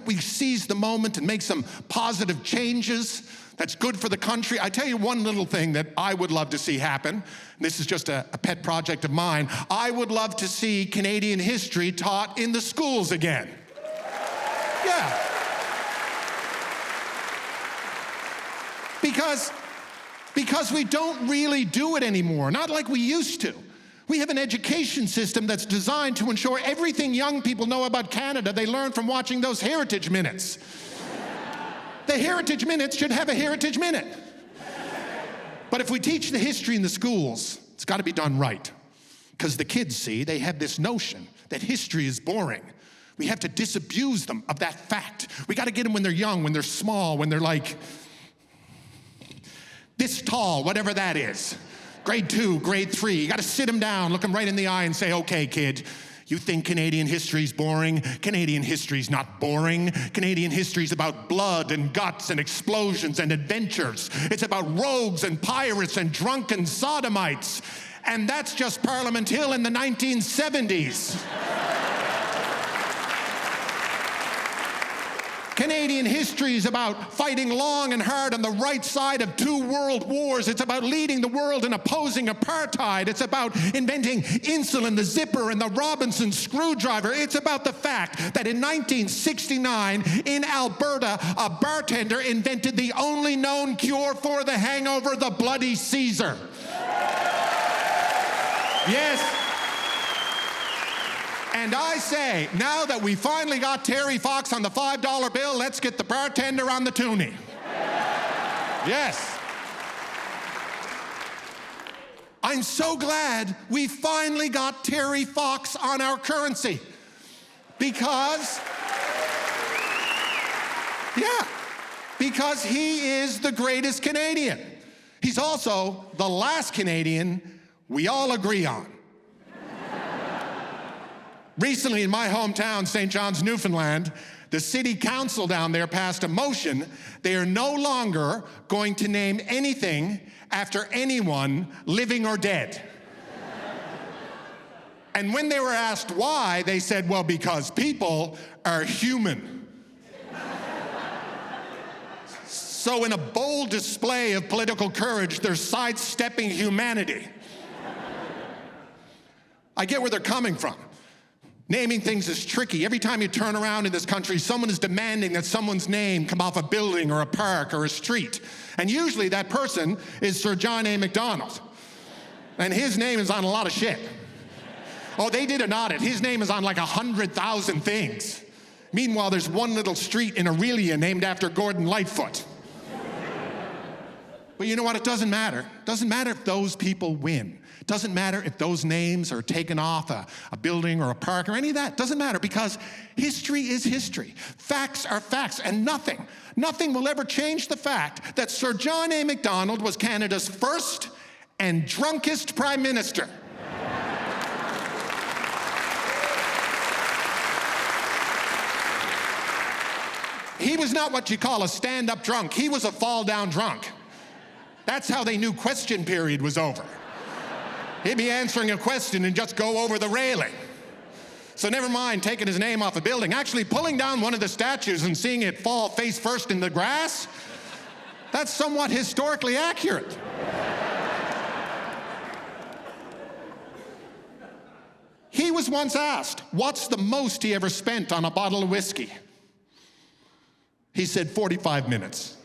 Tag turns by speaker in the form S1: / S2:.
S1: don't we seize the moment and make some positive changes that's good for the country? I tell you one little thing that I would love to see happen. This is just a pet project of mine. I would love to see Canadian history taught in the schools again. Yeah. Because we don't really do it anymore, not like we used to. We have an education system that's designed to ensure everything young people know about Canada they learn from watching those Heritage Minutes. The Heritage Minutes should have a Heritage Minute. But if we teach the history in the schools, it's got to be done right. Because the kids, see, they have this notion that history is boring. We have to disabuse them of that fact. We got to get them when they're young, when they're small, when they're like this tall, whatever that is. Grade 2, grade 3, you gotta sit them down, look them right in the eye and say, okay, kid, you think Canadian history's boring? Canadian history's not boring. Canadian history's about blood and guts and explosions and adventures. It's about rogues and pirates and drunken sodomites. And that's just Parliament Hill in the 1970s. Canadian history is about fighting long and hard on the right side of 2 world wars. It's about leading the world in opposing apartheid. It's about inventing insulin, the zipper, and the Robinson screwdriver. It's about the fact that in 1969, in Alberta, a bartender invented the only known cure for the hangover, the Bloody Caesar. Yes. And I say, now that we finally got Terry Fox on the $5 bill, let's get the bartender on the toonie. Yes. I'm so glad we finally got Terry Fox on our currency. Because he is the greatest Canadian. He's also the last Canadian we all agree on. Recently, in my hometown, St. John's, Newfoundland, the city council down there passed a motion. They are no longer going to name anything after anyone, living or dead. And when they were asked why, they said, well, because people are human. So in a bold display of political courage, they're sidestepping humanity. I get where they're coming from. Naming things is tricky. Every time you turn around in this country, someone is demanding that someone's name come off a building or a park or a street. And usually that person is Sir John A. Macdonald. And his name is on a lot of shit. Oh, they did an audit. His name is on like 100,000 things. Meanwhile, there's one little street in Aurelia named after Gordon Lightfoot. But you know what? It doesn't matter. It doesn't matter if those people win. It doesn't matter if those names are taken off a building or a park or any of that. It doesn't matter, because history is history. Facts are facts, and nothing will ever change the fact that Sir John A. Macdonald was Canada's first and drunkest Prime Minister. He was not what you call a stand-up drunk. He was a fall-down drunk. That's how they knew question period was over. He'd be answering a question and just go over the railing. So never mind taking his name off a building, actually pulling down one of the statues and seeing it fall face first in the grass, that's somewhat historically accurate. He was once asked, what's the most he ever spent on a bottle of whiskey? He said 45 minutes.